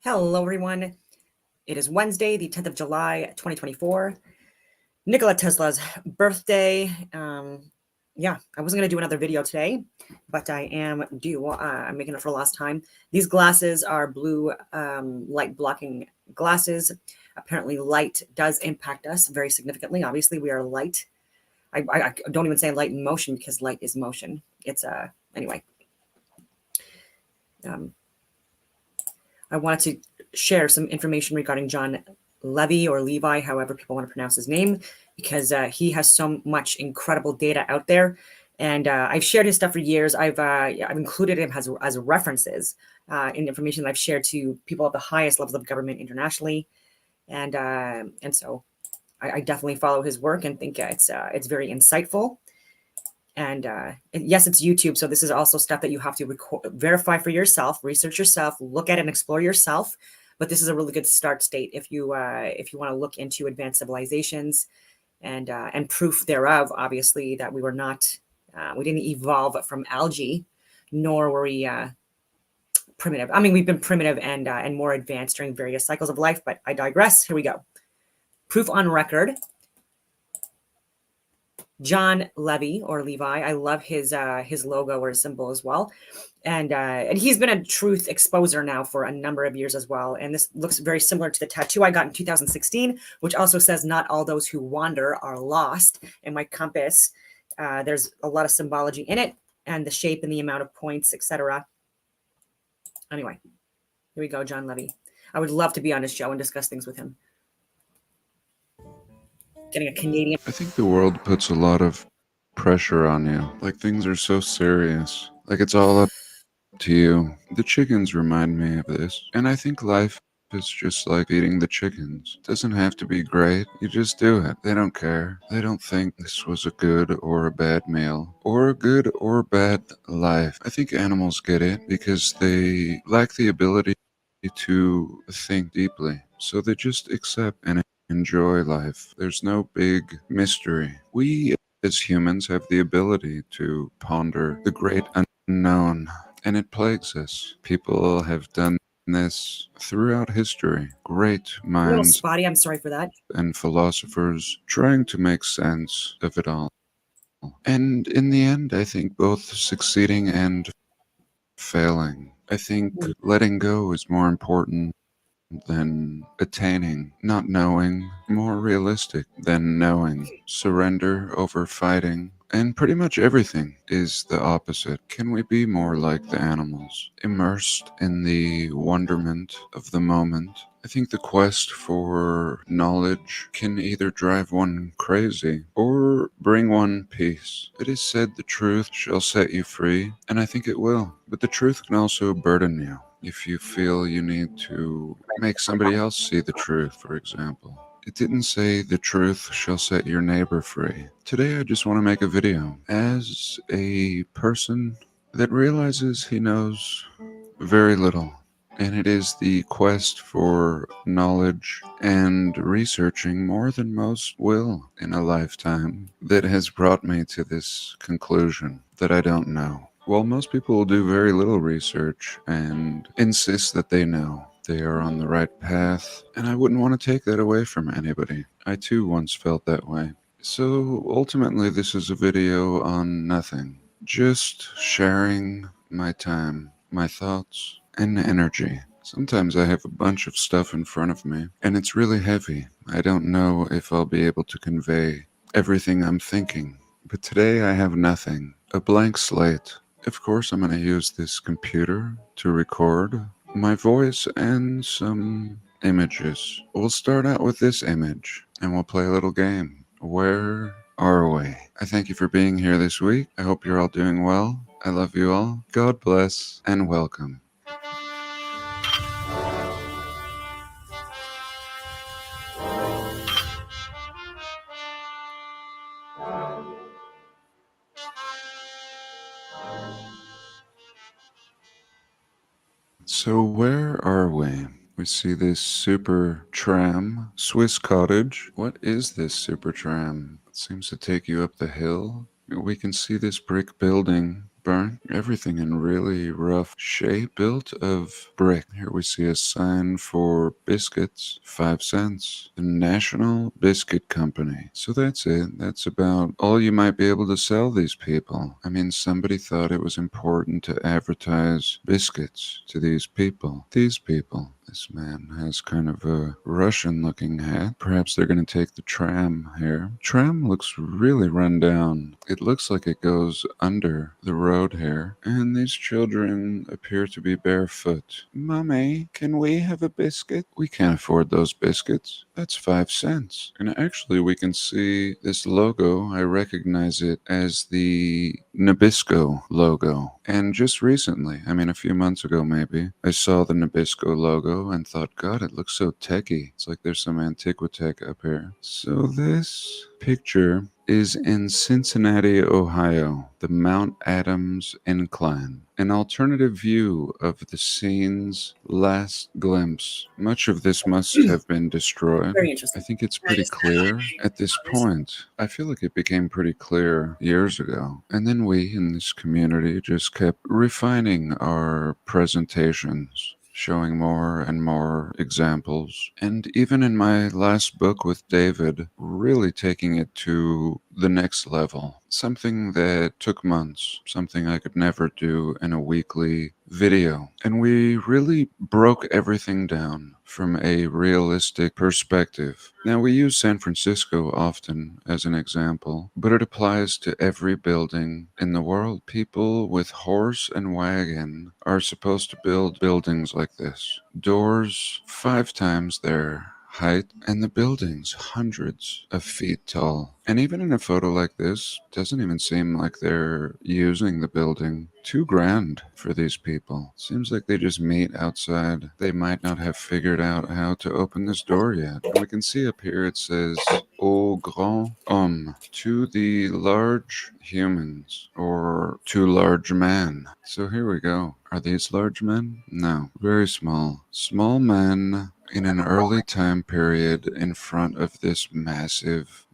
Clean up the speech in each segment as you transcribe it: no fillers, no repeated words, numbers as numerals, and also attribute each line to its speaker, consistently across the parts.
Speaker 1: Hello, everyone. It is Wednesday, the 10th of July, 2024. Nikola Tesla's birthday. Yeah, I wasn't going to do another video today, but I am due. I'm making it for the last time. These glasses are blue light blocking glasses. Apparently, light does impact us very significantly. Obviously, we are light. I don't even say light in motion because light is motion. It's anyway. I wanted to share some information regarding John Levy or Levi, however people want to pronounce his name, because he has so much incredible data out there. And I've shared his stuff for years. I've included him as references in information that I've shared to people at the highest levels of government internationally. And so I definitely follow his work and think it's very insightful. And yes, it's YouTube. So this is also stuff that you have to verify for yourself, research yourself, look at and explore yourself. But this is a really good start state if you want to look into advanced civilizations and proof thereof. Obviously, that we were not, we didn't evolve from algae, nor were we primitive. I mean, we've been primitive and more advanced during various cycles of life. But I digress. Here we go. Proof on record. John Levy or Levi. I love his logo or his symbol as well. And he's been a truth exposer now for a number of years as well. And this looks very similar to the tattoo I got in 2016, which also says, "Not all those who wander are lost." And my compass, there's a lot of symbology in it, and the shape and the amount of points, etc. Anyway, here we go, John Levy. I would love to be on his show and discuss things with him. Getting a Canadian.
Speaker 2: I think the world puts a lot of pressure on you. Like, things are so serious. Like, it's all up to you. The chickens remind me of this. And I think life is just like eating the chickens. It doesn't have to be great. You just do it. They don't care. They don't think this was a good or a bad meal, or a good or bad life. I think animals get it because they lack the ability to think deeply. So they just accept and enjoy life. There's no big mystery. We as humans have the ability to ponder the great unknown, and it plagues us. People have done this throughout history. Great
Speaker 1: A little
Speaker 2: minds
Speaker 1: spotty. I'm sorry for that.
Speaker 2: and philosophers trying to make sense of it all. And in the end, I think both succeeding and failing. I think letting go is more important than attaining, not knowing, more realistic than knowing, surrender over fighting, and pretty much everything is the opposite. Can we be more like the animals, immersed in the wonderment of the moment? I think the quest for knowledge can either drive one crazy or bring one peace. It is said the truth shall set you free, and I think it will. But the truth can also burden you if you feel you need to make somebody else see the truth, for example. It didn't say the truth shall set your neighbor free. Today I just want to make a video as a person that realizes he knows very little. And it is the quest for knowledge and researching more than most will in a lifetime that has brought me to this conclusion that I don't know. While most people will do very little research and insist that they know they are on the right path, and I wouldn't want to take that away from anybody. I too once felt that way. So ultimately, this is a video on nothing, just sharing my time, my thoughts, and energy. Sometimes I have a bunch of stuff in front of me, and it's really heavy. I don't know if I'll be able to convey everything I'm thinking. But today I have nothing, a blank slate. Of course, I'm going to use this computer to record my voice and some images. We'll start out with this image, and we'll play a little game. Where are we? I thank you for being here this week. I hope you're all doing well. I love you all. God bless, and welcome. So where are we? We see this super tram, Swiss cottage. What is this super tram? It seems to take you up the hill. We can see this brick building burnt, everything in really rough shape, built of brick. Here we see a sign for biscuits, 5 cents, the National Biscuit Company. So that's it. That's about all you might be able to sell these people. I mean, somebody thought it was important to advertise biscuits to these people. These people. This man has kind of a Russian-looking hat. Perhaps they're going to take the tram here. Tram looks really run down. It looks like it goes under the road here. And these children appear to be barefoot. Mommy, can we have a biscuit? We can't afford those biscuits. That's 5 cents. And actually we can see this logo. I recognize it as the Nabisco logo. And just recently, I mean a few months ago maybe, I saw the Nabisco logo and thought, God, it looks so techy. It's like there's some Antiquitech up here. So this picture is in Cincinnati, Ohio, the Mount Adams Incline. An alternative view of the scene's last glimpse. Much of this must have been destroyed.
Speaker 1: Very
Speaker 2: I
Speaker 1: interesting.
Speaker 2: think it's pretty clear at this point. I feel like it became pretty clear years ago. And then we in this community just kept refining our presentations, showing more and more examples. And even in my last book with David, really taking it to the next level. Something that took months, something I could never do in a weekly video. And we really broke everything down from a realistic perspective. Now, we use San Francisco often as an example, but it applies to every building in the world. People with horse and wagon are supposed to build buildings like this. Doors 5 times their height, and the building's hundreds of feet tall. And even in a photo like this, doesn't even seem like they're using the building. $2,000 for these people. Seems like they just meet outside. They might not have figured out how to open this door yet. And we can see up here it says, Au grand homme, to the large humans, or to large man. So here we go. Are these large men? No, very small. Small men in an early time period in front of this massive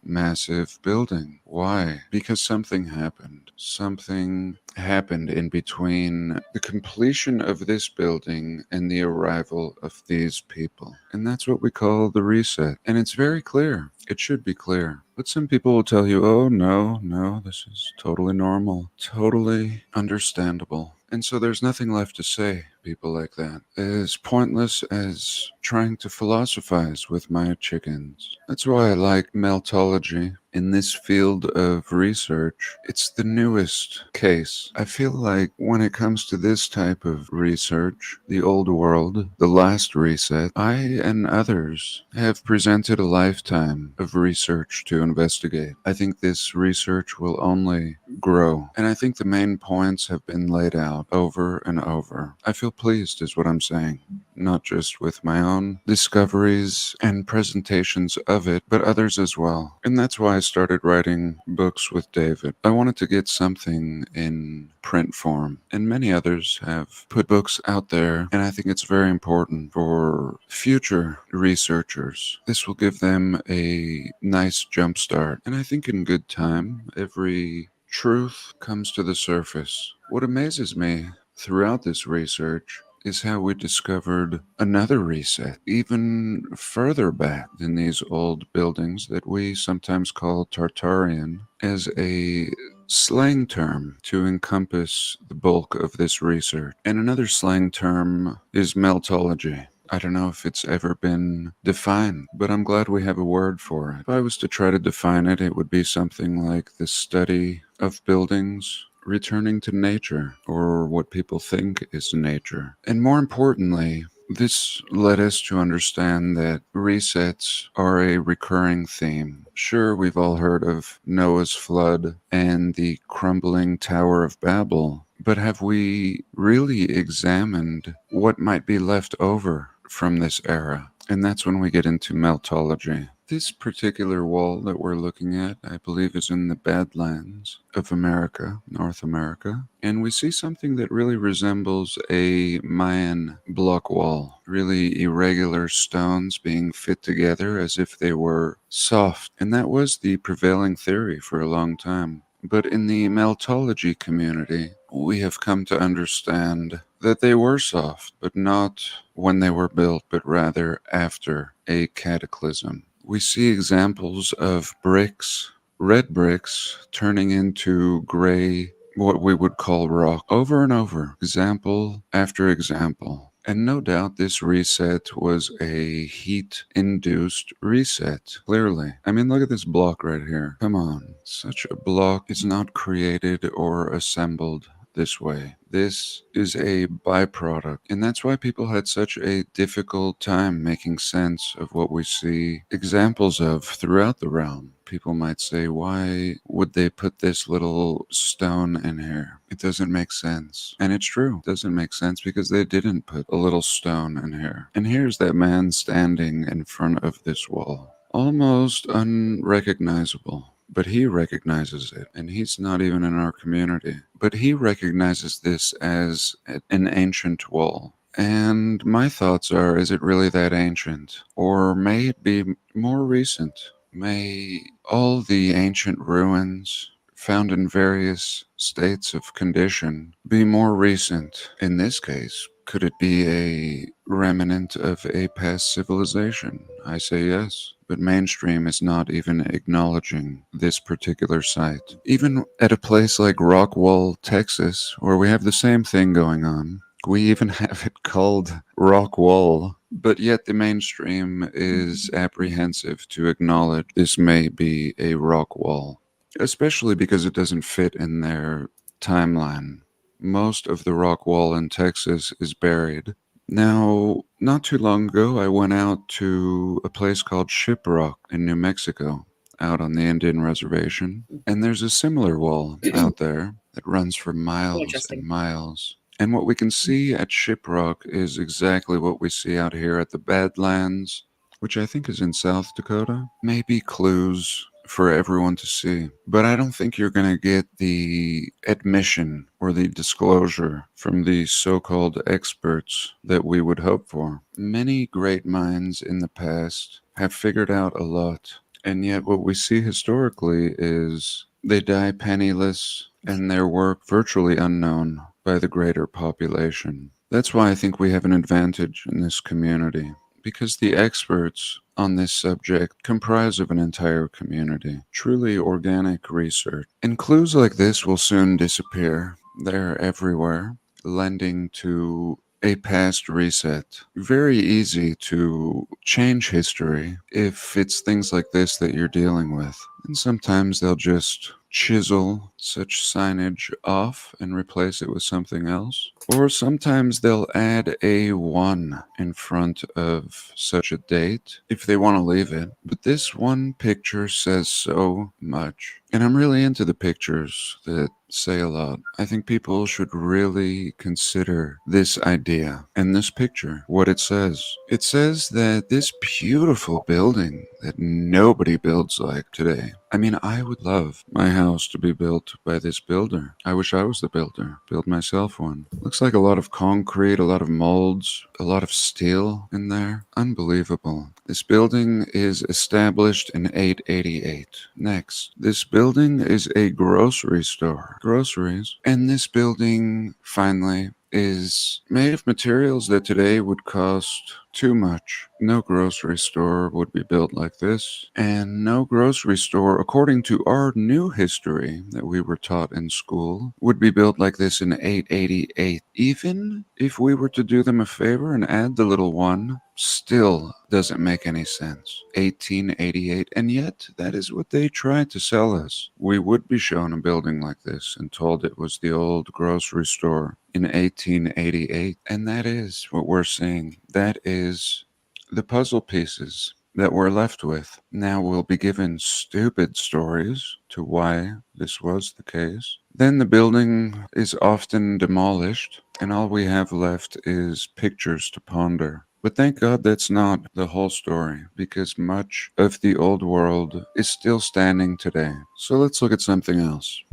Speaker 2: building. Why? Because something happened. Something happened in between the completion of this building and the arrival of these people. And that's what we call the reset. And it's very clear. It should be clear. But some people will tell you, oh, no, this is totally normal, totally understandable. And so there's nothing left to say, people like that. As pointless as trying to philosophize with my chickens. That's why I like meltology. In this field of research, it's the newest case. I feel like when it comes to this type of research, the old world, the last reset, I and others have presented a lifetime of research to investigate. I think this research will only grow, and I think the main points have been laid out over and over. I feel pleased is what I'm saying, not just with my own discoveries and presentations of it, but others as well. And that's why I started writing books with David. I wanted to get something in print form, and many others have put books out there, and I think it's very important for future researchers. This will give them a nice jump start, and I think in good time, every truth comes to the surface. What amazes me throughout this research is how we discovered another reset, even further back than these old buildings that we sometimes call Tartarian, as a slang term to encompass the bulk of this research. And another slang term is meltology. I don't know if it's ever been defined, but I'm glad we have a word for it. If I was to try to define it, it would be something like the study of buildings returning to nature, or what people think is nature. And more importantly, this led us to understand that resets are a recurring theme. Sure, we've all heard of Noah's flood and the crumbling Tower of Babel, but have we really examined what might be left over from this era? And that's when we get into meltology. This particular wall that we're looking at, I believe, is in the Badlands of America, North America. And we see something that really resembles a Mayan block wall. Really irregular stones being fit together as if they were soft. And that was the prevailing theory for a long time. But in the meltology community, we have come to understand that they were soft, but not when they were built, but rather after a cataclysm. We see examples of bricks, red bricks, turning into gray, what we would call rock, over and over, example after example. And no doubt this reset was a heat induced reset, clearly. I mean, look at this block right here. Come on. Such a block is not created or assembled this way. This is a byproduct. And that's why people had such a difficult time making sense of what we see examples of throughout the realm. People might say, why would they put this little stone in here? It doesn't make sense. And it's true. It doesn't make sense because they didn't put a little stone in here. And here's that man standing in front of this wall. Almost unrecognizable. But he recognizes it, and he's not even in our community. But he recognizes this as an ancient wall. And my thoughts are, is it really that ancient? Or may it be more recent? May all the ancient ruins found in various states of condition be more recent? In this case, could it be a remnant of a past civilization? I say yes. But mainstream is not even acknowledging this particular site. Even at a place like Rockwall, Texas, where we have the same thing going on, we even have it called Rockwall, but yet the mainstream is apprehensive to acknowledge this may be a rock wall, especially because it doesn't fit in their timeline. Most of the rock wall in Texas is buried. Now, not too long ago, I went out to a place called Shiprock in New Mexico, out on the Indian reservation, and there's a similar wall out there that runs for miles
Speaker 1: Interesting.
Speaker 2: and miles. And what we can see at Shiprock is exactly what we see out here at the Badlands, which I think is in South Dakota. Maybe clues for everyone to see. But I don't think you're going to get the admission or the disclosure from the so-called experts that we would hope for. Many great minds in the past have figured out a lot. And yet what we see historically is they die penniless and their work virtually unknown by the greater population. That's why I think we have an advantage in this community, because the experts on this subject comprise of an entire community, truly organic research. And clues like this will soon disappear. They're everywhere, lending to a past reset. Very easy to change history if it's things like this that you're dealing with. And sometimes they'll just chisel such signage off and replace it with something else. Or sometimes they'll add a 1 in front of such a date if they want to leave it. But this one picture says so much. And I'm really into the pictures that say a lot. I think people should really consider this idea and this picture, what it says. It says that this beautiful building that nobody builds like today. I mean, I would love my house to be built by this builder. I wish I was the builder. Build myself one. Looks like a lot of concrete, a lot of molds, a lot of steel in there. Unbelievable. This building is established in 888. Next, this building is a grocery store. Groceries. And this building, finally, is made of materials that today would cost too much. No grocery store would be built like this. And no grocery store, according to our new history that we were taught in school, would be built like this in 888. Even if we were to do them a favor and add the little 1, still doesn't make any sense. 1888, and yet that is what they tried to sell us. We would be shown a building like this and told it was the old grocery store in 1888, and that is what we're seeing. That is the puzzle pieces that we're left with. Now we'll be given stupid stories to why this was the case. Then the building is often demolished, and all we have left is pictures to ponder. But thank God that's not the whole story, because much of the old world is still standing today. So let's look at something else.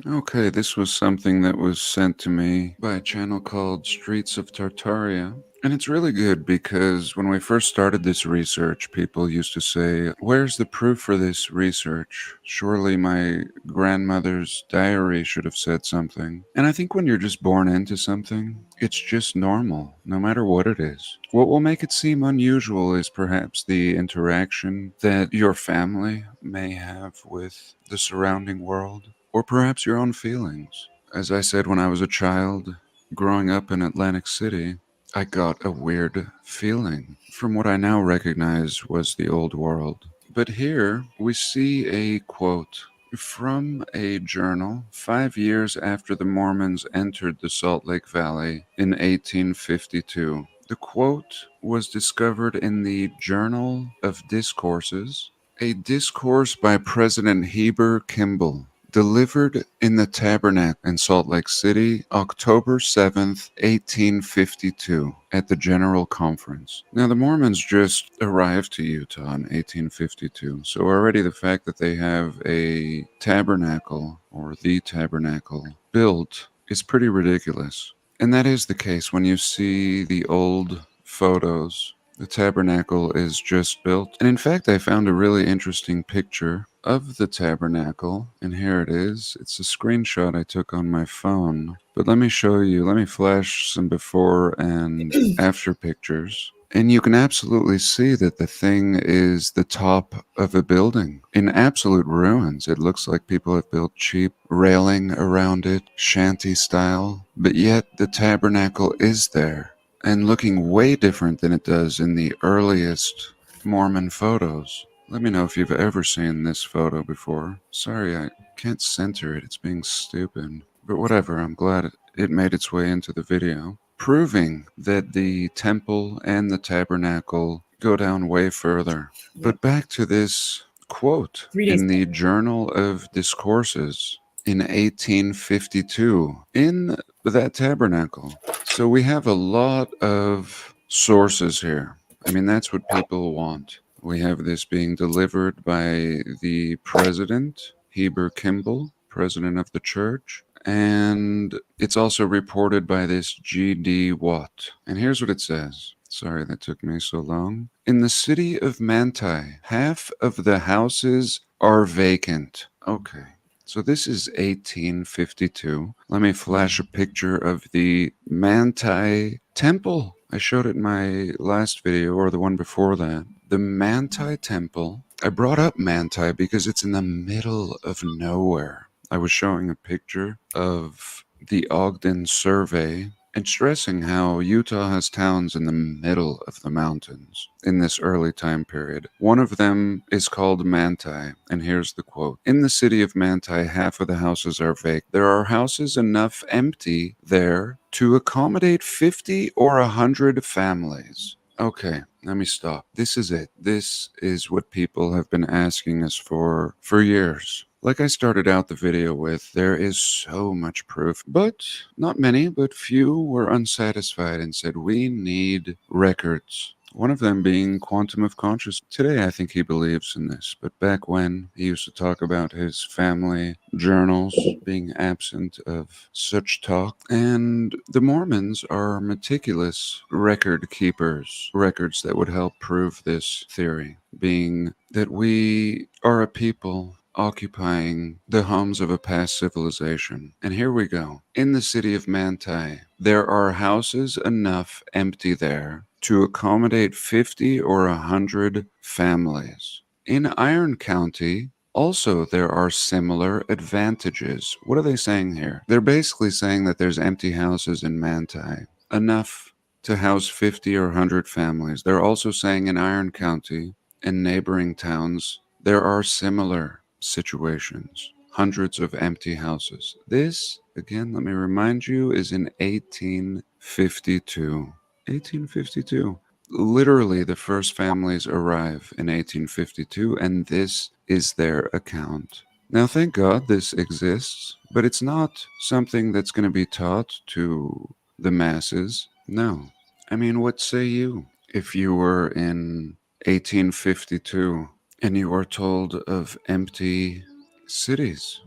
Speaker 2: Okay, this was something that was sent to me by a channel called Streets of Tartaria. And it's really good because when we first started this research, people used to say, "Where's the proof for this research? Surely my grandmother's diary should have said something." And I think when you're just born into something, it's just normal, no matter what it is. What will make it seem unusual is perhaps the interaction that your family may have with the surrounding world, or perhaps your own feelings. As I said when I was a child, growing up in Atlantic City, I got a weird feeling from what I now recognize was the old world. But here we see a quote from a journal 5 years after the Mormons entered the Salt Lake Valley in 1852. The quote was discovered in the Journal of Discourses, a discourse by President Heber Kimball, delivered in the Tabernacle in Salt Lake City, October 7th, 1852, at the General Conference. Now, the Mormons just arrived to Utah in 1852, so already the fact that they have a tabernacle, or the tabernacle, built is pretty ridiculous. And that is the case when you see the old photos. The tabernacle is just built. And in fact, I found a really interesting picture of the tabernacle. And here it is. It's a screenshot I took on my phone. But let me show you, let me flash some before and after pictures. And you can absolutely see that the thing is the top of a building in absolute ruins. It looks like people have built cheap railing around it, shanty style. But yet the tabernacle is there, and looking way different than it does in the earliest Mormon photos. Let me know if you've ever seen this photo before. Sorry, I can't center it. It's being stupid. But whatever, I'm glad it made its way into the video, proving that the temple and the tabernacle go down way further. But back to this quote
Speaker 1: 3 days.
Speaker 2: in the Journal of Discourses in 1852 in that tabernacle. So we have a lot of sources here. I mean, that's what people want. We have this being delivered by the president, Heber Kimball, president of the church, and it's also reported by this G.D. Watt. And here's what it says. Sorry that took me so long. In the city of Manti, half of the houses are vacant. Okay. So this is 1852. Let me flash a picture of the Manti Temple. I showed it in my last video, or the one before that. The Manti Temple. I brought up Manti because it's in the middle of nowhere. I was showing a picture of the Ogden Survey and stressing how Utah has towns in the middle of the mountains in this early time period. One of them is called Manti, and here's the quote. In the city of Manti, half of the houses are vacant. There are houses enough empty there to accommodate 50 or 100 families. Okay, let me stop. This is it. This is what people have been asking us for years. Like I started out the video with, there is so much proof, but not many, but few were unsatisfied and said, we need records. One of them being Quantum of Consciousness. Today, I think he believes in this, but back when he used to talk about his family journals being absent of such talk. And the Mormons are meticulous record keepers, records that would help prove this theory, being that we are a people occupying the homes of a past civilization. And here we go. In the city of Manti, there are houses enough empty there to accommodate 50 or 100 families. In Iron County, also there are similar advantages. What are they saying here? They're basically saying that there's empty houses in Manti, enough to house 50 or 100 families. They're also saying in Iron County and neighboring towns, there are similar situations, hundreds of empty houses. This, again, let me remind you, is in 1852. 1852. Literally, the first families arrive in 1852, and this is their account. Now, thank God this exists, but it's not something that's going to be taught to the masses. No. I mean, what say you if you were in 1852 and you were told of empty cities?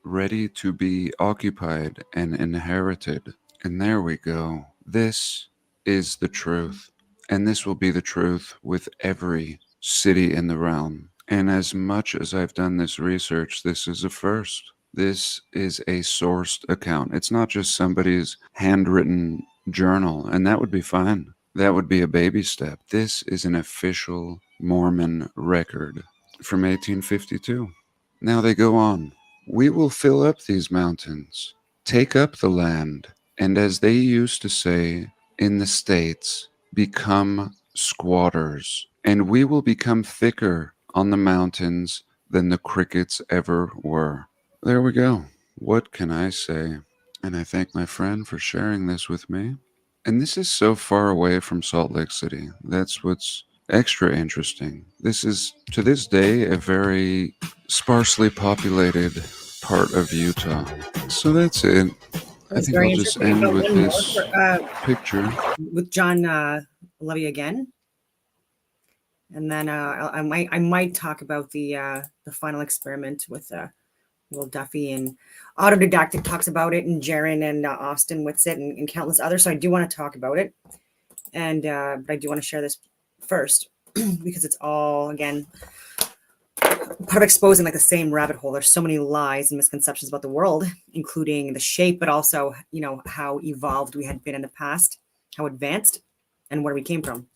Speaker 2: ready to be occupied and inherited. And there we go. This is the truth. And this will be the truth with every city in the realm. And as much as I've done this research, this is a first. This is a sourced account. It's not just somebody's handwritten journal, and that would be fine. That would be a baby step. This is an official Mormon record from 1852. Now they go on. We will fill up these mountains, take up the land, and as they used to say in the States, become squatters. And we will become thicker on the mountains than the crickets ever were. There we go. What can I say? And I thank my friend for sharing this with me. And this is so far away from Salt Lake City. That's what's extra interesting. This is, to this day, a very sparsely populated part of Utah. So that's it. I think
Speaker 1: very
Speaker 2: I'll just
Speaker 1: interesting.
Speaker 2: end
Speaker 1: I've got
Speaker 2: with
Speaker 1: one more
Speaker 2: this picture.
Speaker 1: with John Levy again, and then I might talk about the final experiment with Will Duffy, and Autodidactic talks about it, and Jaron and Austin Whitsitt and countless others. So I do want to talk about it, and but I do want to share this first because it's all, again, part of exposing like the same rabbit hole. There's so many lies and misconceptions about the world, including the shape, but also, you know, how evolved we had been in the past, how advanced, and where we came from.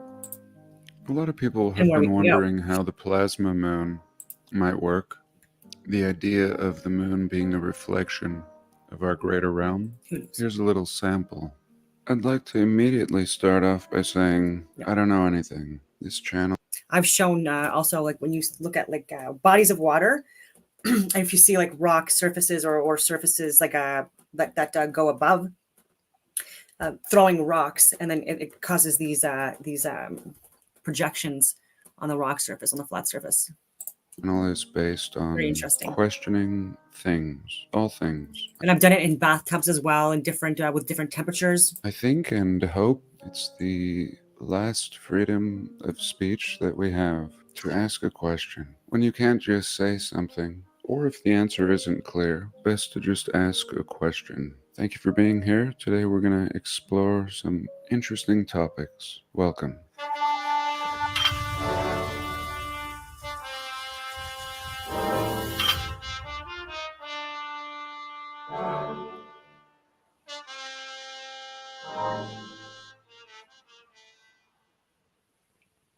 Speaker 2: A lot of people have been wondering how the plasma moon might work. The idea of the moon being a reflection of our greater realm. Here's a little sample. I'd like to immediately start off by saying, I don't know anything. This channel.
Speaker 1: I've shown also, like, when you look at like bodies of water, if you see like rock surfaces or surfaces like that go above, throwing rocks, and then it causes these projections on the rock surface, on the flat surface.
Speaker 2: Channel is based on questioning things, all things.
Speaker 1: And I've done it in bathtubs as well, in different with different temperatures.
Speaker 2: I think and hope it's the last freedom of speech that we have, to ask a question. When you can't just say something, or if the answer isn't clear, best to just ask a question. Thank you for being here. Today we're going to explore some interesting topics. Welcome.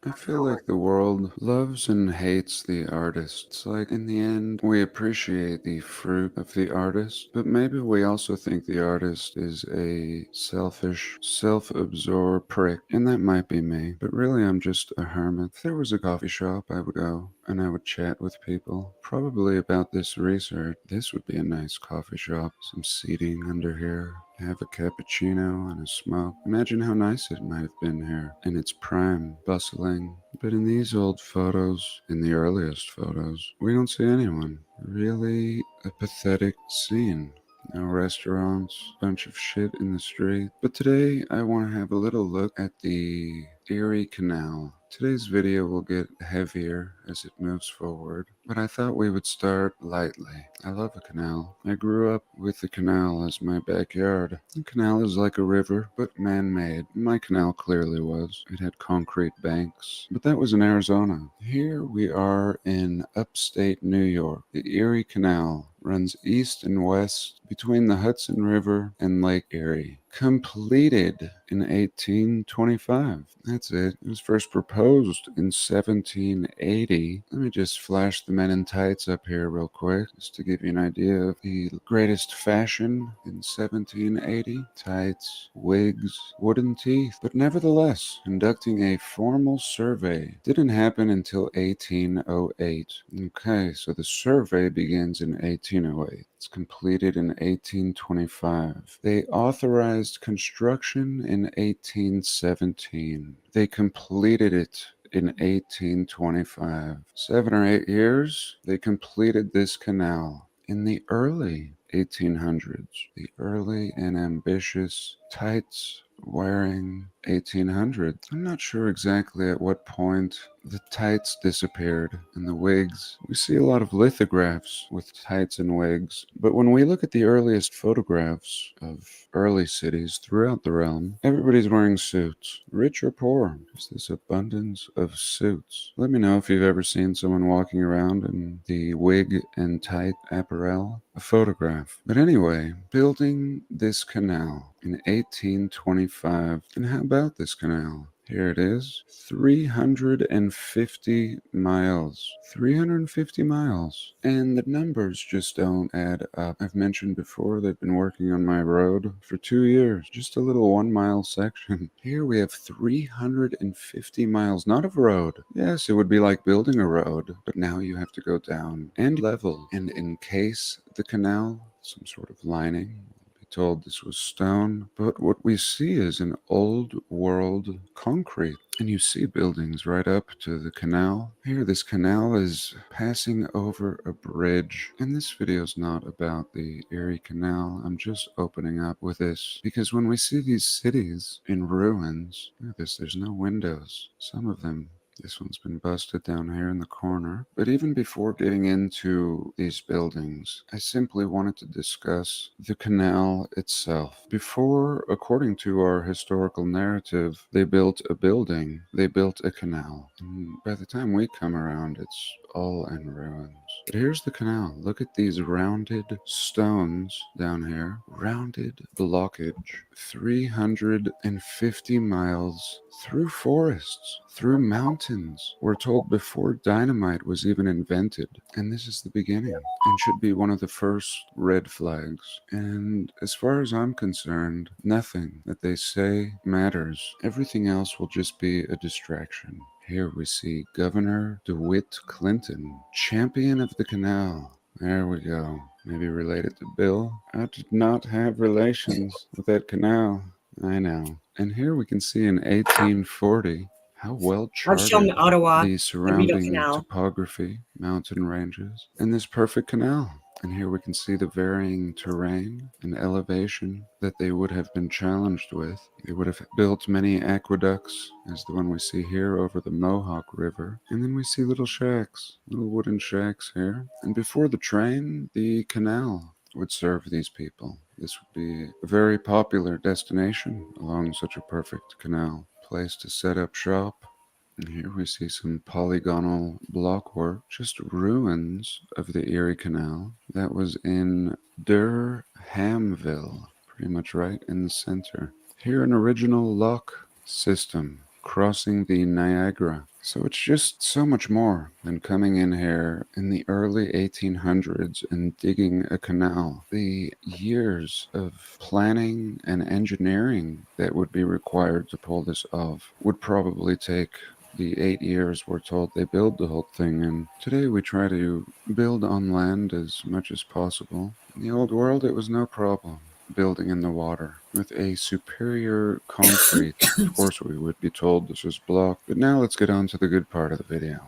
Speaker 2: I feel like the world loves and hates the artists. Like, in the end, we appreciate the fruit of the artist, but maybe we also think the artist is a selfish, self-absorbed prick. And that might be me, but really I'm just a hermit. If there was a coffee shop, I would go and I would chat with people, probably about this research. This would be a nice coffee shop. Some seating under here. Have a cappuccino and a smoke. Imagine how nice it might have been here in its prime, bustling. But in these old photos, in the earliest photos, we don't see anyone. Really a pathetic scene. No restaurants, bunch of shit in the street. But today I want to have a little look at the Erie Canal. Today's video will get heavier as it moves forward, but I thought we would start lightly. I love a canal. I grew up with the canal as my backyard. The canal is like a river, but man-made. My canal clearly was. It had concrete banks, but that was in Arizona. Here we are in upstate New York. The Erie Canal runs east and west between the Hudson River and Lake Erie. Completed in 1825. That's it. It was first proposed in 1780. Let me just flash the men in tights up here real quick, just to give you an idea of the greatest fashion in 1780. Tights, wigs, wooden teeth. But nevertheless, conducting a formal survey didn't happen until 1808. Okay, so the survey begins in 1808. It's completed in 1825. They authorized construction in 1817. They completed it in 1825. 7 or 8 years, they completed this canal. In the early 1800s, the early and ambitious tights wearing 1800s. I'm not sure exactly at what point the tights disappeared and the wigs. We see a lot of lithographs with tights and wigs, but when we look at the earliest photographs of early cities throughout the realm, everybody's wearing suits, rich or poor. There's this abundance of suits. Let me know if you've ever seen someone walking around in the wig and tight apparel. A photograph. But anyway, building this canal in 1825. And how about this canal? Here it is, 350 miles. 350 miles. And the numbers just don't add up. I've mentioned before they've been working on my road for 2 years. Just a little 1 mile section. Here we have 350 miles, not of road. Yes, it would be like building a road, but now you have to go down and level and encase the canal, some sort of lining. Told this was stone, but what we see is an old world concrete. And you see buildings right up to the canal. Here, this canal is passing over a bridge. And this video is not about the Erie Canal. I'm just opening up with this because when we see these cities in ruins, look at this, there's no windows. Some of them. This one's been busted down here in the corner. But even before getting into these buildings, I simply wanted to discuss the canal itself. Before, according to our historical narrative, they built a building, they built a canal. And by the time we come around, it's all in ruins. But here's the canal. Look at these rounded stones down here. Rounded blockage. 350 miles through forests, through mountains. We're told before dynamite was even invented. And this is the beginning and should be one of the first red flags. And as far as I'm concerned, nothing that they say matters. Everything else will just be a distraction. Here we see Governor DeWitt Clinton, champion of the canal. There we go. Maybe related to Bill. I did not have relations with that canal. I know. And here we can see in 1840 how well
Speaker 1: I've shown
Speaker 2: charted
Speaker 1: Ottawa,
Speaker 2: the
Speaker 1: the Rideau
Speaker 2: surrounding
Speaker 1: Canal.
Speaker 2: topography, mountain ranges, and this perfect canal. And here we can see the varying terrain and elevation that they would have been challenged with. They would have built many aqueducts, as the one we see here over the Mohawk River. And then we see little shacks, little wooden shacks here. And before the train, the canal would serve these people. This would be a very popular destination along such a perfect canal. Place to set up shop. And here we see some polygonal blockwork, just ruins of the Erie Canal. That was in Durhamville, pretty much right in the center. Here an original lock system crossing the Niagara. So it's just so much more than coming in here in the early 1800s and digging a canal. The years of planning and engineering that would be required to pull this off would probably take the 8 years we're told they build the whole thing in. Today we try to build on land as much as possible. In the old world it was no problem building in the water with a superior concrete. Of course we would be told this was block, but now let's get on to the good part of the video.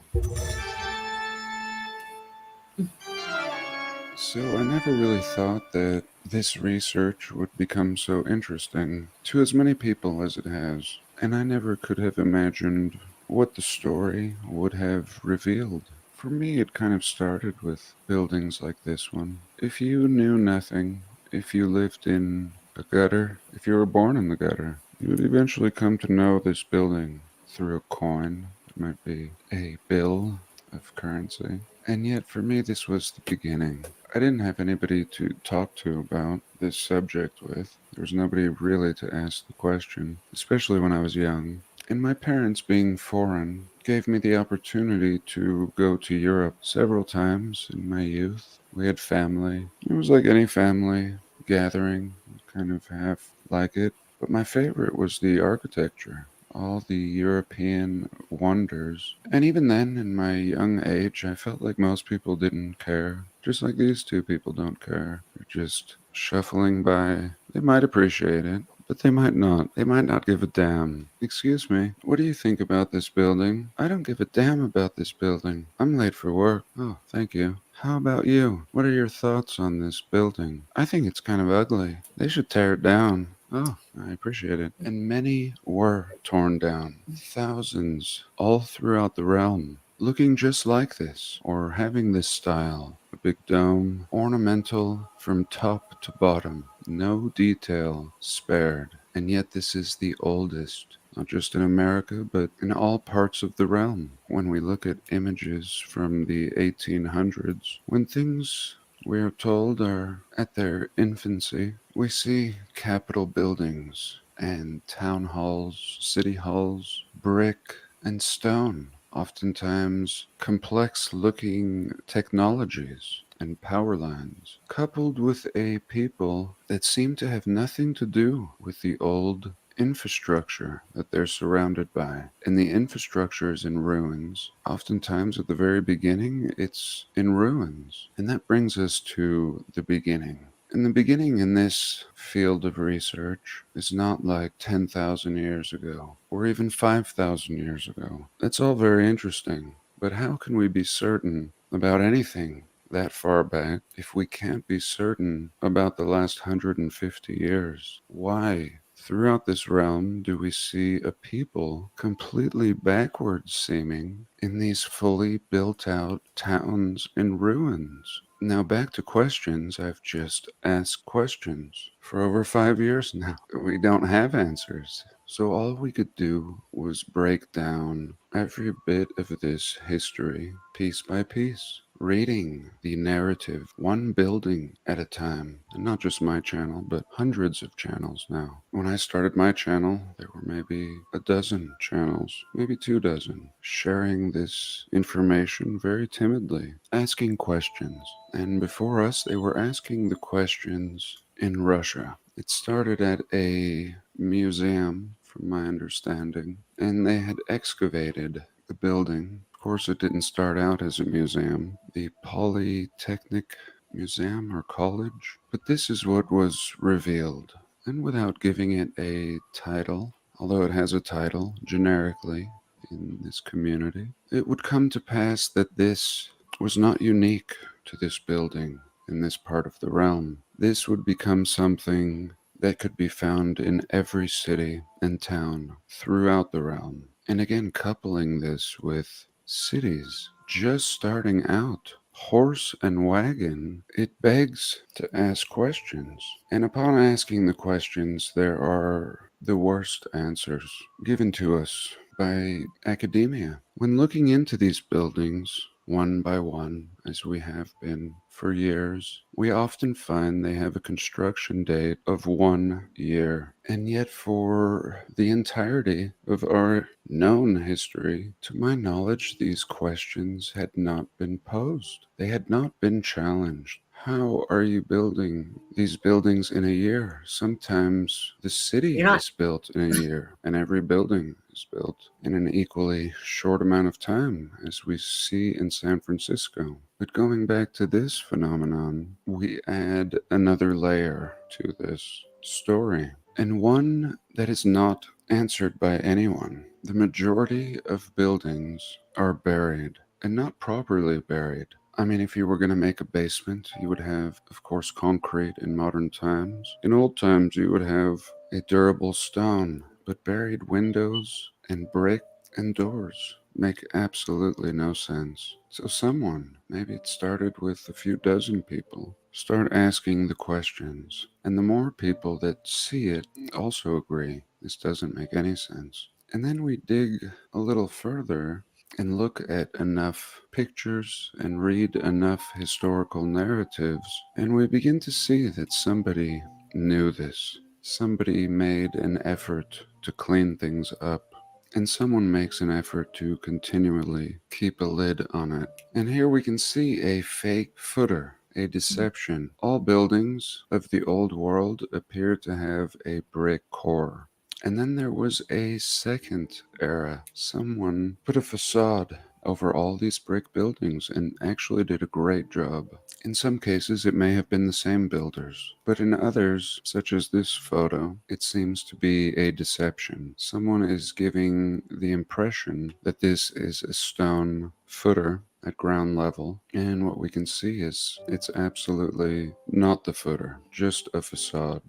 Speaker 2: So I never really thought that this research would become so interesting to as many people as it has, and I never could have imagined what the story would have revealed. For me, it kind of started with buildings like this one. If you knew nothing, if you lived in a gutter, if you were born in the gutter, you would eventually come to know this building through a coin. It might be a bill of currency. And yet, for me, this was the beginning. I didn't have anybody to talk to about this subject with. There was nobody really to ask the question, especially when I was young. And my parents, being foreign, gave me the opportunity to go to Europe several times in my youth. We had family. It was like any family gathering, kind of half like it. But my favorite was the architecture, all the European wonders. And even then, in my young age, I felt like most people didn't care. Just like these two people don't care. They're just shuffling by. They might appreciate it, but they might not. They might not give a damn. Excuse me, what do you think about this building? I don't give a damn about this building. I'm late for work. Oh, thank you. How about you? What are your thoughts on this building? I think it's kind of ugly. They should tear it down. Oh, I appreciate it. And many were torn down. Thousands all throughout the realm, looking just like this, or having this style. A big dome, ornamental from top to bottom, no detail spared. And yet this is the oldest, not just in America, but in all parts of the realm. When we look at images from the 1800s, when things we are told are at their infancy, we see capitol buildings and town halls, city halls, brick and stone, oftentimes complex looking technologies and power lines, coupled with a people that seem to have nothing to do with the old infrastructure that they're surrounded by. And the infrastructure is in ruins. Oftentimes, at the very beginning, it's in ruins. And that brings us to the beginning. And the beginning in this field of research is not like 10,000 years ago, or even 5,000 years ago. That's all very interesting. But how can we be certain about anything that far back if we can't be certain about the last 150 years? Why, throughout this realm, do we see a people completely backwards seeming in these fully built out towns in ruins? Now, back to questions. I've just asked questions for over 5 years now. We don't have answers. So, all we could do was break down every bit of this history piece by piece, reading the narrative one building at a time. And not just my channel, but hundreds of channels now. When I started my channel, there were maybe a dozen channels, maybe 2 dozen, sharing this information very timidly, asking questions. And before us, they were asking the questions in Russia. It started at a museum, from my understanding, and they had excavated the building. Of course, it didn't start out as a museum, the Polytechnic Museum or College, but this is what was revealed. And without giving it a title, although it has a title generically in this community, it would come to pass that this was not unique to this building in this part of the realm. This would become something that could be found in every city and town throughout the realm. And again, coupling this with cities just starting out, horse and wagon, it begs to ask questions. And upon asking the questions, there are the worst answers given to us by academia. When looking into these buildings, one by one, as we have been for years, we often find they have a construction date of 1 year. And yet, for the entirety of our known history, to my knowledge, these questions had not been posed. They had not been challenged. How are you building these buildings in a year? Sometimes the city
Speaker 1: You're not.
Speaker 2: is built in a year, and every building is built in an equally short amount of time, as we see in San Francisco. But going back to this phenomenon, we add another layer to this story, and one that is not answered by anyone. The majority of buildings are buried, and not properly buried. I mean, if you were going to make a basement, you would have, of course, concrete in modern times. In old times, you would have a durable stone, but buried windows and brick and doors make absolutely no sense. So someone, maybe it started with a few dozen people, start asking the questions. And the more people that see it also agree, this doesn't make any sense. And then we dig a little further and look at enough pictures and read enough historical narratives, and we begin to see that somebody knew this. Somebody made an effort to clean things up, and someone makes an effort to continually keep a lid on it. And here we can see a fake footer, a deception. All buildings of the old world appear to have a brick core. And then there was a second era. Someone put a facade over all these brick buildings and actually did a great job. In some cases, it may have been the same builders, but in others, such as this photo, it seems to be a deception. Someone is giving the impression that this is a stone footer at ground level, and what we can see is it's absolutely not the footer, just a facade.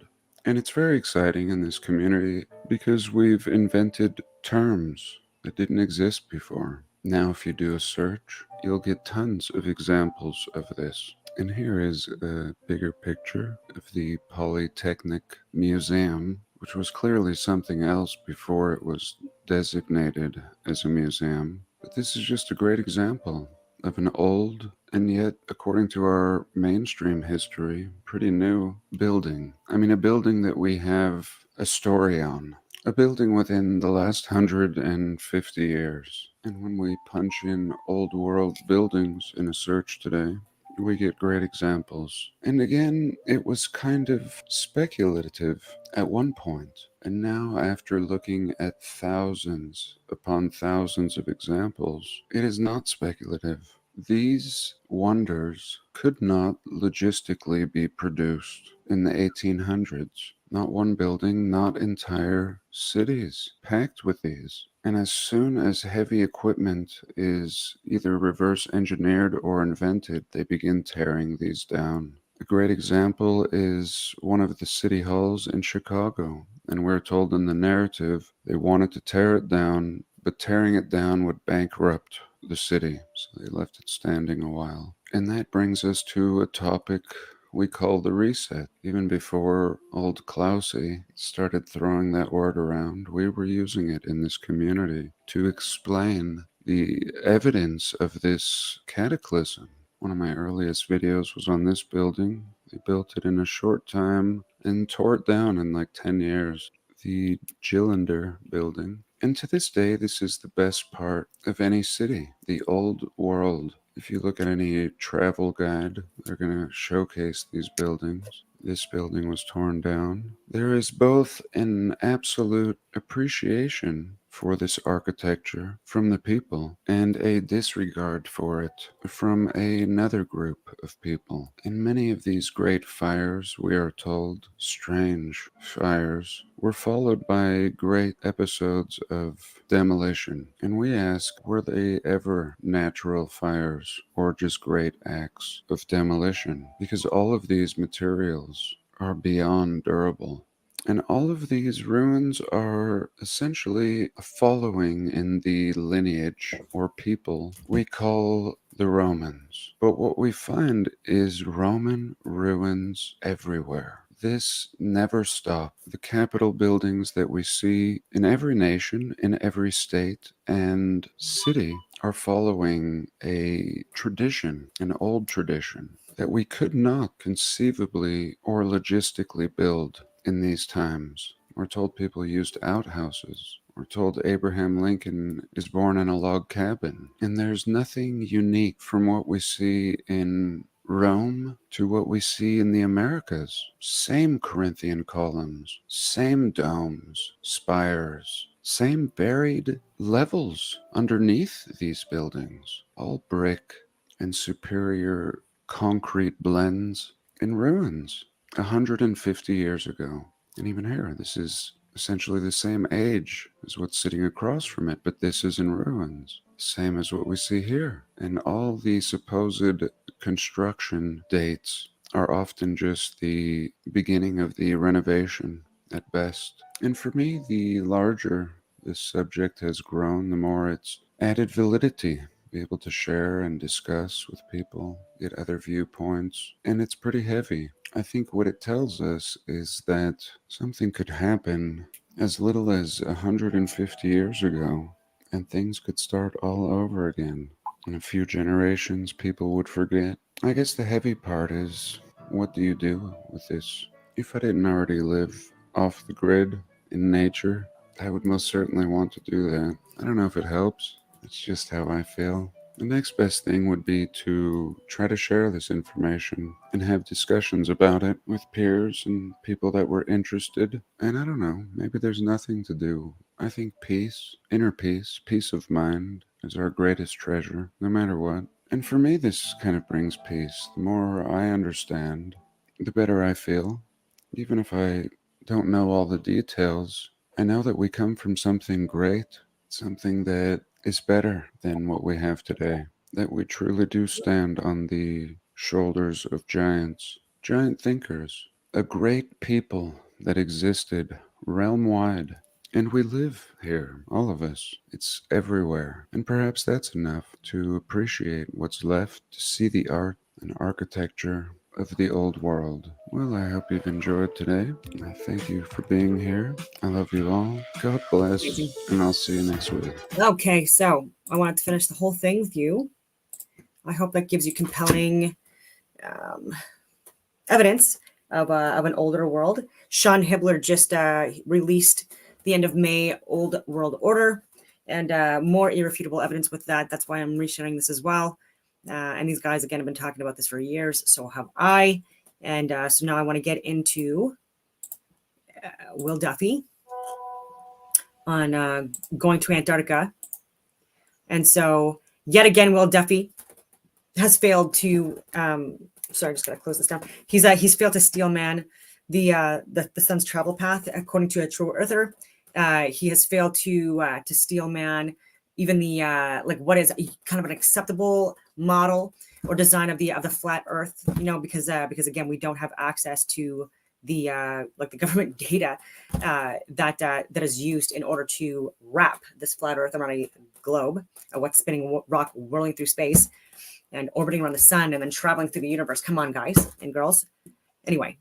Speaker 2: And it's very exciting in this community because we've invented terms that didn't exist before. Now, if you do a search, you'll get tons of examples of this. And here is a bigger picture of the Polytechnic Museum, which was clearly something else before it was designated as a museum. But this is just a great example of an old and yet, according to our mainstream history, pretty new building. I mean, a building that we have a story on. A building within the last 150 years. And when we punch in old world buildings in a search today, we get great examples. And again, it was kind of speculative at one point. And now, after looking at thousands upon thousands of examples, it is not speculative. These wonders could not logistically be produced in the 1800s. Not one building, not entire cities packed with these. And as soon as heavy equipment is either reverse engineered or invented, they begin tearing these down. A great example is one of the city halls in Chicago. And we're told in the narrative they wanted to tear it down, but tearing it down would bankrupt the city. So they left it standing a while. And that brings us to a topic we call the reset. Even before old Klausy started throwing that word around, we were using it in this community to explain the evidence of this cataclysm. One of my earliest videos was on this building. They built it in a short time and tore it down in like 10 years. The Gillander building. And to this day, this is the best part of any city, the old world. If you look at any travel guide, they're going to showcase these buildings. This building was torn down. There is both an absolute appreciation for this architecture from the people and a disregard for it from another group of people. In many of these great fires, we are told, strange fires, were followed by great episodes of demolition. And we ask, were they ever natural fires or just great acts of demolition? Because all of these materials are beyond durable. And all of these ruins are essentially following in the lineage or people we call the Romans. But what we find is Roman ruins everywhere. This never stopped. The Capitol buildings that we see in every nation, in every state and city are following a tradition, an old tradition, that we could not conceivably or logistically build in these times. We're told people used outhouses. We're told Abraham Lincoln is born in a log cabin. And there's nothing unique from what we see in Rome to what we see in the Americas. Same Corinthian columns, same domes, spires, same buried levels underneath these buildings, all brick and superior concrete blends in ruins 150 years ago. And even here, this is essentially the same age as what's sitting across from it, but this is in ruins. Same as what we see here. And all the supposed construction dates are often just the beginning of the renovation at best. And for me, the larger this subject has grown, the more it's added validity. Be able to share and discuss with people, get other viewpoints, and it's pretty heavy. I think what it tells us is that something could happen as little as 150 years ago, and things could start all over again. In a few generations, people would forget. I guess the heavy part is, what do you do with this? If I didn't already live off the grid in nature, I would most certainly want to do that. I don't know if it helps. It's just how I feel. The next best thing would be to try to share this information and have discussions about it with peers and people that were interested. And I don't know, maybe there's nothing to do. I think peace, inner peace, peace of mind is our greatest treasure, no matter what. And for me, this kind of brings peace. The more I understand, the better I feel. Even if I don't know all the details, I know that we come from something great, something that is better than what we have today, that we truly do stand on the shoulders of giants, giant thinkers, a great people that existed realm-wide. And we live here, all of us. It's everywhere. And perhaps that's enough to appreciate what's left, to see the art and architecture of the old world. Well, I hope you've enjoyed today. I thank you for being here. I love you all. God bless,
Speaker 1: Amazing.
Speaker 2: and I'll see you next week.
Speaker 1: Okay, so I wanted to finish the whole thing with you. I hope that gives you compelling evidence of an older world. Sean Hibbler just released the end of May Old World Order, and more irrefutable evidence with that. That's why I'm resharing this as well. And these guys, again, have been talking about this for years. So have I. And so now I want to get into Will Duffy on going to Antarctica. And so, yet again, Will Duffy has failed to. Sorry, I just gotta close this down. He's failed to steel man the sun's travel path, according to a true earther. He has failed to steel man even the what is kind of an acceptable model or design of the flat Earth. Because again, we don't have access to the the government data that is used in order to wrap this flat Earth around a globe, what's spinning rock whirling through space and orbiting around the sun and then traveling through the universe. Come on, guys and girls. Anyway,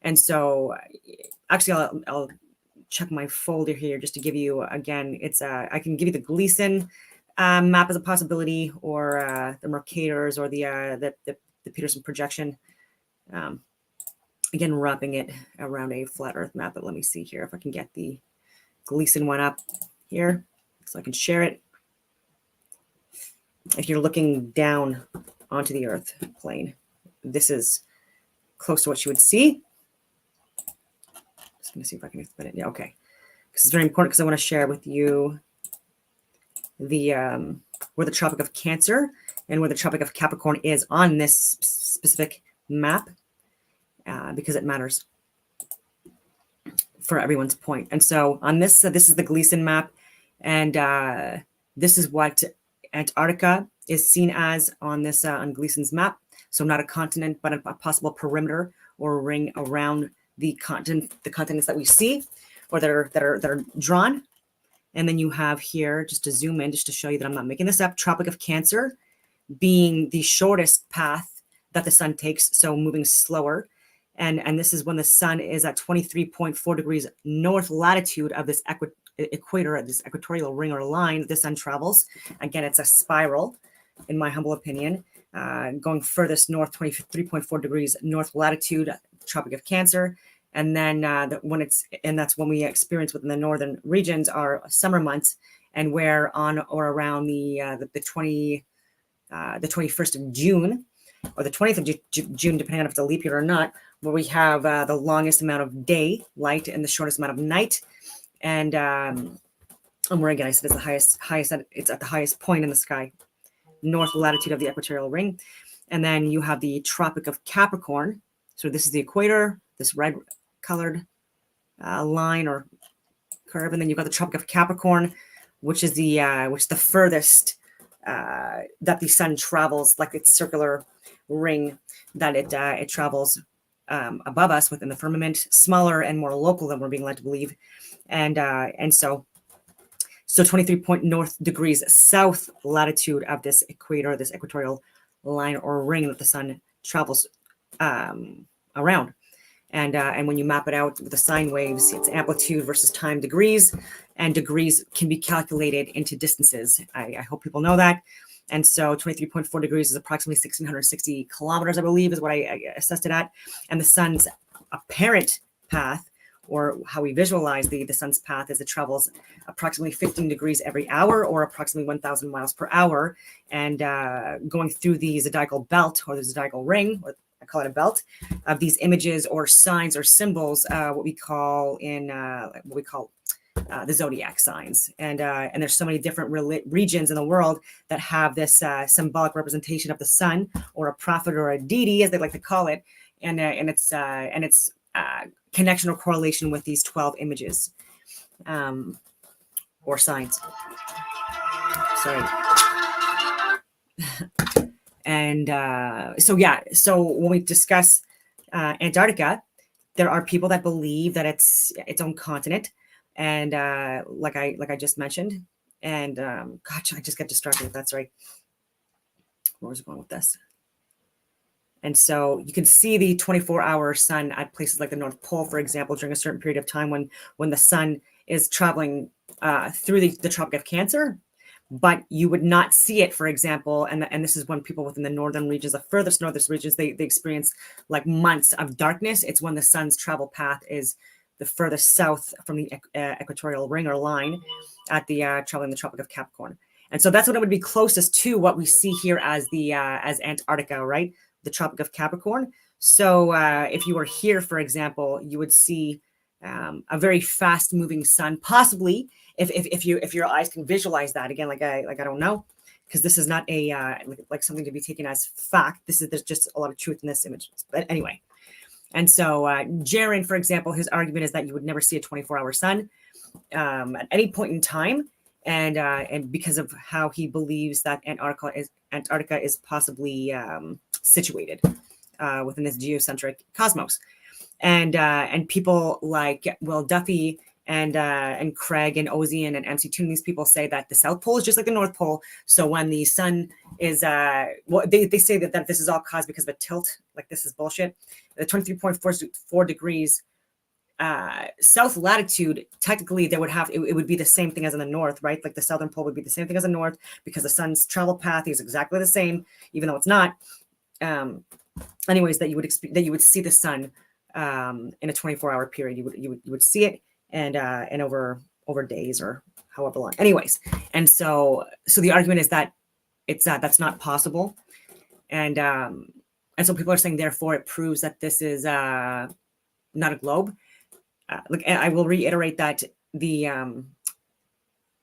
Speaker 1: and so actually, I'll check my folder here just to give you again. It's I can give you the Gleason map as a possibility, or the Mercator's, or the Peterson projection. Again, wrapping it around a flat Earth map. But let me see here if I can get the Gleason one up here so I can share it. If you're looking down onto the Earth plane, this is close to what you would see. Just going to see if I can explain it. Yeah, okay. Because it's very important, because I want to share with you the where the Tropic of Cancer and where the Tropic of Capricorn is on this specific map, because it matters for everyone's point. And so on this, this is the Gleason map, and this is what Antarctica is seen as on this on Gleason's map. So not a continent, but a possible perimeter or ring around the continents that we see, or that are drawn. And then you have here, just to zoom in, just to show you that I'm not making this up, Tropic of Cancer being the shortest path that the sun takes, so moving slower. And this is when the sun is at 23.4 degrees north latitude of this equator, this equatorial ring or line the sun travels. Again, it's a spiral, in my humble opinion, going furthest north, 23.4 degrees north latitude, Tropic of Cancer. And then that's when we experience within the northern regions our summer months, and where on or around the 21st of June, or the 20th of June, depending on if it's a leap year or not, where we have the longest amount of day light and the shortest amount of night. And where, again, I said it's it's at the highest point in the sky, north latitude of the equatorial ring. And then you have the Tropic of Capricorn. So this is the equator, this red colored line or curve, and then you've got the Tropic of Capricorn, which is the furthest that the sun travels, like its circular ring that it travels above us within the firmament, smaller and more local than we're being led to believe. And so 23 north degrees south latitude of this equator, this equatorial line or ring that the sun travels around. And when you map it out with the sine waves, it's amplitude versus time degrees, and degrees can be calculated into distances. I hope people know that. And so 23.4 degrees is approximately 1,660 kilometers, I believe, is what I assessed it at. And the sun's apparent path, or how we visualize the sun's path, is it travels approximately 15 degrees every hour, or approximately 1,000 miles per hour, and going through the zodiacal belt, or the zodiacal ring, or I call it a belt, of these images or signs or symbols, what we call the zodiac signs. And there's so many different regions in the world that have this symbolic representation of the sun, or a prophet, or a deity, as they like to call it, and its connection or correlation with these 12 images or signs. Sorry. And so when we discuss Antarctica, there are people that believe that it's its own continent, and like I just mentioned, and gosh, I just got distracted with that. Sorry, where was I going with this? And so you can see the 24-hour sun at places like the North Pole, for example, during a certain period of time when the sun is traveling through the Tropic of Cancer. But you would not see it, for example, and this is when people within the northern regions, the furthest northern regions, they experience like months of darkness. It's when the sun's travel path is the furthest south from the equatorial ring or line at the traveling the Tropic of Capricorn. And so that's what it would be closest to what we see here as the as Antarctica, right? The Tropic of Capricorn. So if you were here, for example, you would see a very fast moving sun, possibly if your eyes can visualize that. Again, like I don't know, because this is not a like something to be taken as fact. There's just a lot of truth in this image. But anyway, and so Jaron, for example, his argument is that you would never see a 24-hour sun at any point in time, and because of how he believes that Antarctica is possibly situated within this geocentric cosmos, and people like Will Duffy and Craig and Ozian and MC Toon, these people say that the South Pole is just like the North Pole. So when the sun is, they say that this is all caused because of a tilt. Like, this is bullshit. The 23.4 degrees south latitude, technically there would have, it would be the same thing as in the north, right? Like the southern pole would be the same thing as the north, because the sun's travel path is exactly the same, even though it's not. Anyways, that you would see the sun in a 24-hour period. You would see it, and over days or however long. Anyways, and so the argument is that that's not possible, and so people are saying, therefore, it proves that this is not a globe. I will reiterate that the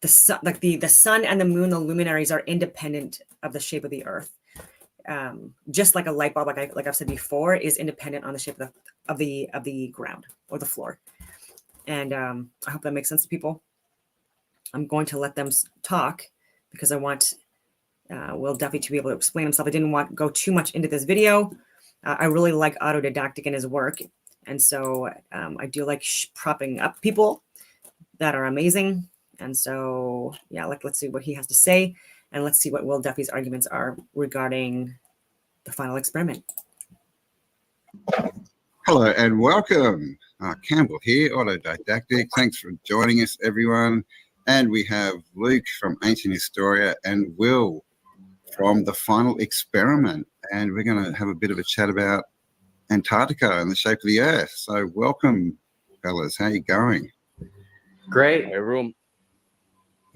Speaker 1: sun, like the sun and the moon, the luminaries, are independent of the shape of the Earth. Just like a light bulb, like I've said before, is independent on the shape of the ground or the floor. And I hope that makes sense to people. I'm going to let them talk because I want Will Duffy to be able to explain himself. I didn't want to go too much into this video. I really like Autodidactic in his work. And so I do like propping up people that are amazing. And so, yeah, let's see what he has to say. And let's see what Will Duffy's arguments are regarding the final experiment.
Speaker 3: Hello and welcome. Campbell here, Autodidactic. Thanks for joining us, everyone. And we have Luke from Ancient Historia and Will from The Final Experiment. And we're going to have a bit of a chat about Antarctica and the shape of the Earth. So welcome, fellas. How you going?
Speaker 4: Great.
Speaker 5: Hey, everyone.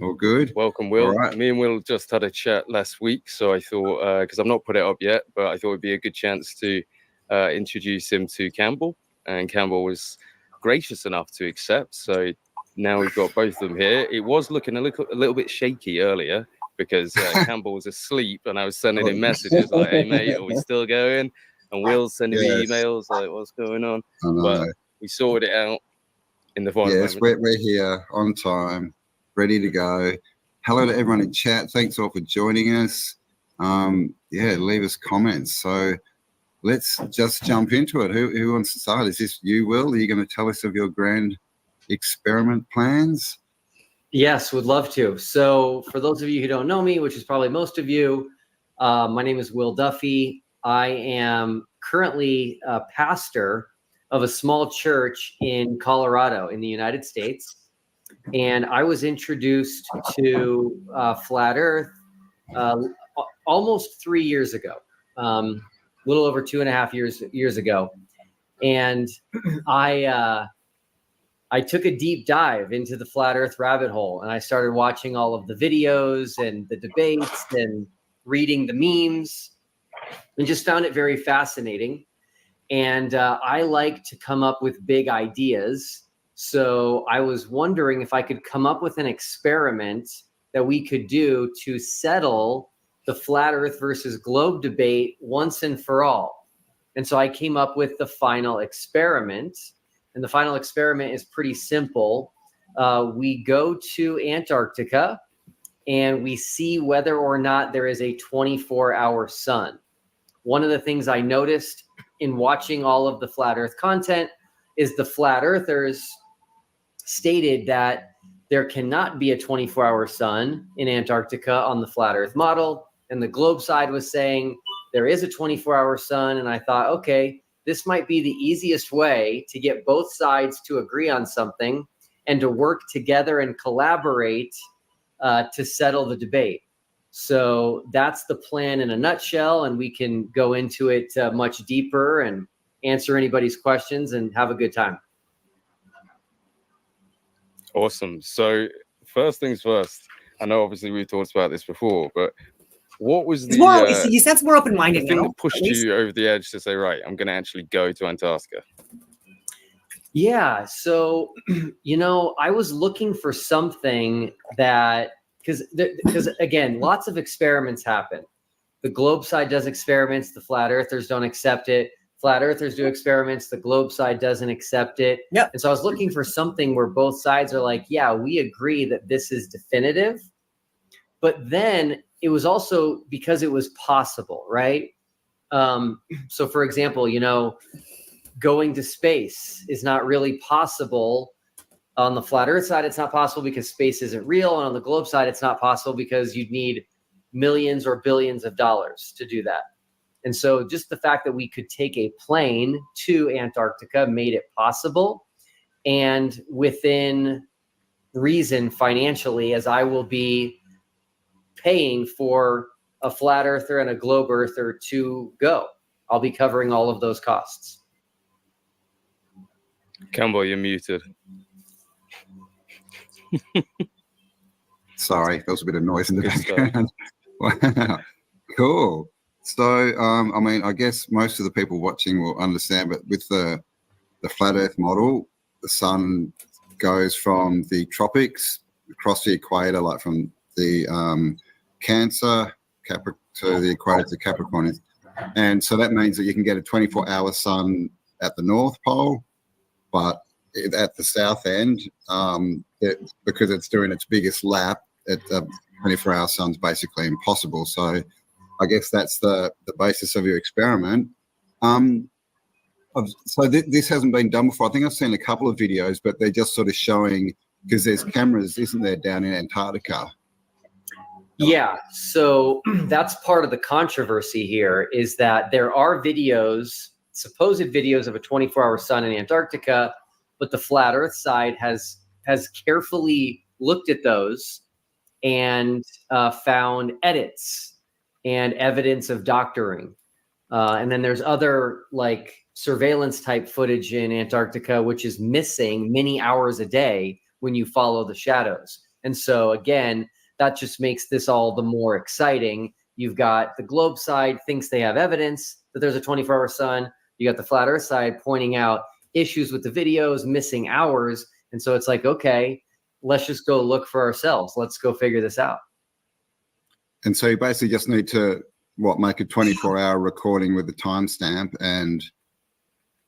Speaker 3: All good?
Speaker 5: Welcome, Will.
Speaker 3: All right.
Speaker 5: Me and Will just had a chat last week, so I thought, because I've not put it up yet, but I thought it'd be a good chance to introduce him to Campbell, and Campbell was gracious enough to accept. So now we've got both of them here. It was looking a little bit shaky earlier because Campbell was asleep, and I was sending him messages like, "Hey, mate, are we still going?" And Will's sending me emails like, "What's going on?" But we sorted it out in the final
Speaker 3: Yes,
Speaker 5: moment.
Speaker 3: we're here on time, ready to go. Hello to everyone in chat. Thanks all for joining us. Leave us comments. So let's just jump into it. Who wants to start? Is this you, Will? Are you going to tell us of your grand experiment plans?
Speaker 4: Yes, would love to. So for those of you who don't know me, which is probably most of you, my name is Will Duffy. I am currently a pastor of a small church in Colorado in the United States. And I was introduced to Flat Earth almost 3 years ago, a little over 2.5 years ago. And I took a deep dive into the Flat Earth rabbit hole, and I started watching all of the videos and the debates and reading the memes, and just found it very fascinating. And I like to come up with big ideas. So I was wondering if I could come up with an experiment that we could do to settle the flat Earth versus globe debate once and for all. And so I came up with the final experiment. And the final experiment is pretty simple. We go to Antarctica and we see whether or not there is a 24-hour sun. One of the things I noticed in watching all of the flat Earth content is the flat earthers stated that there cannot be a 24-hour sun in Antarctica on the flat earth model. And the globe side was saying there is a 24-hour sun. And I thought, okay, this might be the easiest way to get both sides to agree on something and to work together and collaborate to settle the debate. So that's the plan in a nutshell, and we can go into it much deeper and answer anybody's questions and have a good time.
Speaker 5: Awesome. So first things first, I know obviously we've talked about this before, but what was
Speaker 1: He's more,
Speaker 5: the
Speaker 1: he sounds more open-minded
Speaker 5: thing
Speaker 1: now.
Speaker 5: that pushed
Speaker 1: at least.
Speaker 5: you over the edge to say, right, I'm going to actually go to Antarctica?
Speaker 4: Yeah. So, I was looking for something that, because again, lots of experiments happen. The globe side does experiments. The flat earthers don't accept it. Flat earthers do experiments. The globe side doesn't accept it.
Speaker 1: Yep.
Speaker 4: And so I was looking for something where both sides are like, yeah, we agree that this is definitive. But then it was also because it was possible, right? So for example, going to space is not really possible. On the flat earth side, it's not possible because space isn't real. And on the globe side, it's not possible because you'd need millions or billions of dollars to do that. And so just the fact that we could take a plane to Antarctica made it possible. And within reason financially, as I will be paying for a flat earther and a globe earther to go, I'll be covering all of those costs.
Speaker 5: Campbell, you're muted.
Speaker 3: Sorry, there was a bit of noise in the
Speaker 5: Good stuff.
Speaker 3: background. Wow, cool. So, I guess most of the people watching will understand, but with the flat Earth model, the sun goes from the tropics across the equator, like from the Cancer to the equator to Capricorn. And so that means that you can get a 24-hour sun at the North Pole, but at the south end, because it's doing its biggest lap, at 24-hour sun's basically impossible. So I guess that's the basis of your experiment. So this hasn't been done before. I think I've seen a couple of videos, but they're just sort of showing, because there's cameras, isn't there, down in Antarctica?
Speaker 4: Yeah, so that's part of the controversy here, is that there are videos, supposed videos of a 24-hour sun in Antarctica, but the flat Earth side has carefully looked at those and found edits and evidence of doctoring. And then there's other like surveillance type footage in Antarctica, which is missing many hours a day when you follow the shadows. And so again, that just makes this all the more exciting. You've got the globe side thinks they have evidence that there's a 24-hour sun. You got the flat Earth side pointing out issues with the videos, missing hours. And so it's like, okay, let's just go look for ourselves. Let's go figure this out.
Speaker 3: And so you basically just need to, make a 24-hour recording with the timestamp, and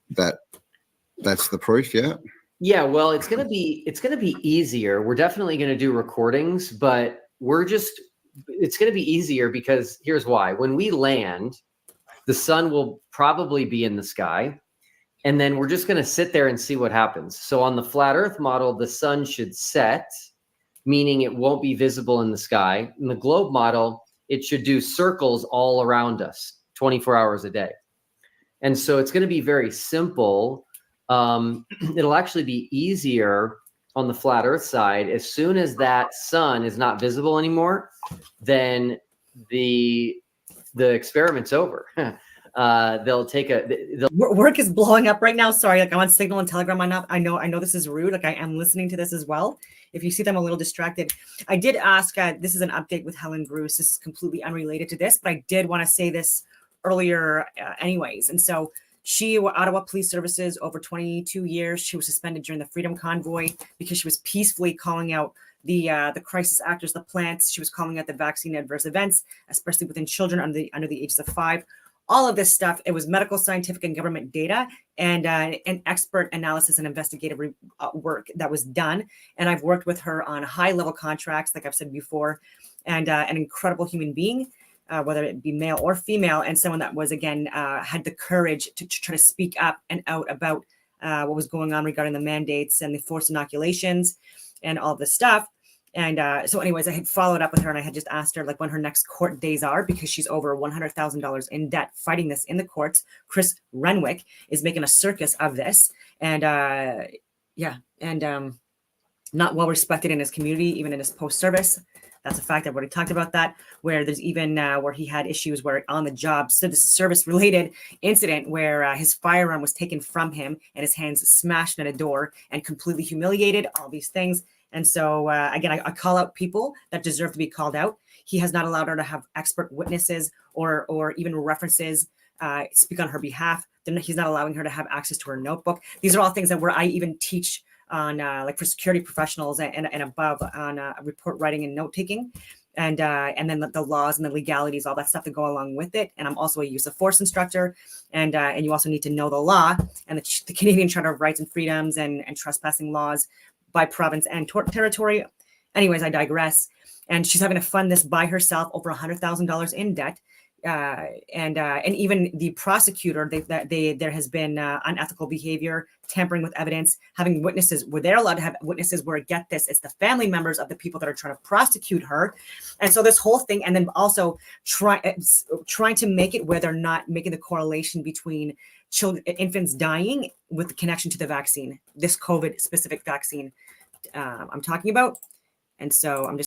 Speaker 3: that's the proof, yeah?
Speaker 4: Yeah, well, it's gonna be easier. We're definitely gonna do recordings, but it's gonna be easier because here's why. When we land, the sun will probably be in the sky, and then we're just gonna sit there and see what happens. So on the flat Earth model, the sun should set, meaning it won't be visible in the sky. In the globe model, it should do circles all around us 24 hours a day. And so it's gonna be very simple. It'll actually be easier on the flat Earth side. As soon as that sun is not visible anymore, then the experiment's over. They'll take
Speaker 1: Work is blowing up right now. Sorry, like I'm on Signal and Telegram. I know this is rude. Like I am listening to this as well. If you see them a little distracted, I did ask. This is an update with Helen Bruce. This is completely unrelated to this, but I did want to say this earlier, anyways. And so she, Ottawa Police Services, over 22 years. She was suspended during the Freedom Convoy because she was peacefully calling out the crisis actors, the plants. She was calling out the vaccine adverse events, especially within children under the ages of 5. All of this stuff, it was medical, scientific, and government data and an expert analysis and investigative work that was done. And I've worked with her on high-level contracts, like I've said before, and an incredible human being, whether it be male or female, and someone that was, again, had the courage to try to speak up and out about what was going on regarding the mandates and the forced inoculations and all this stuff. And so anyways, I had followed up with her and I had just asked her like when her next court days are, because she's over $100,000 in debt fighting this in the courts. Chris Renwick is making a circus of this. And not well respected in his community, even in his post service. That's a fact. I've already talked about that, where there's even where he had issues where on the job, so this is service related incident where his firearm was taken from him and his hands smashed in a door and completely humiliated, all these things. And so again, I call out people that deserve to be called out. He has not allowed her to have expert witnesses or even references speak on her behalf. Then he's not allowing her to have access to her notebook. These are all things that where I even teach on like for security professionals and above on report writing and note taking, and then the laws and the legalities, all that stuff that go along with it. And I'm also a use of force instructor, and you also need to know the law and the Canadian Charter of Rights and Freedoms and trespassing laws by province and territory. Anyways, I digress. And she's having to fund this by herself, over $100,000 in debt. And even the prosecutor, there has been unethical behavior, tampering with evidence, having witnesses where they're allowed to have witnesses where, get this, it's the family members of the people that are trying to prosecute her. And so this whole thing, and then also trying to make it where they're not making the correlation between infants dying with the connection to the vaccine, this COVID specific vaccine I'm talking about. And so I'm just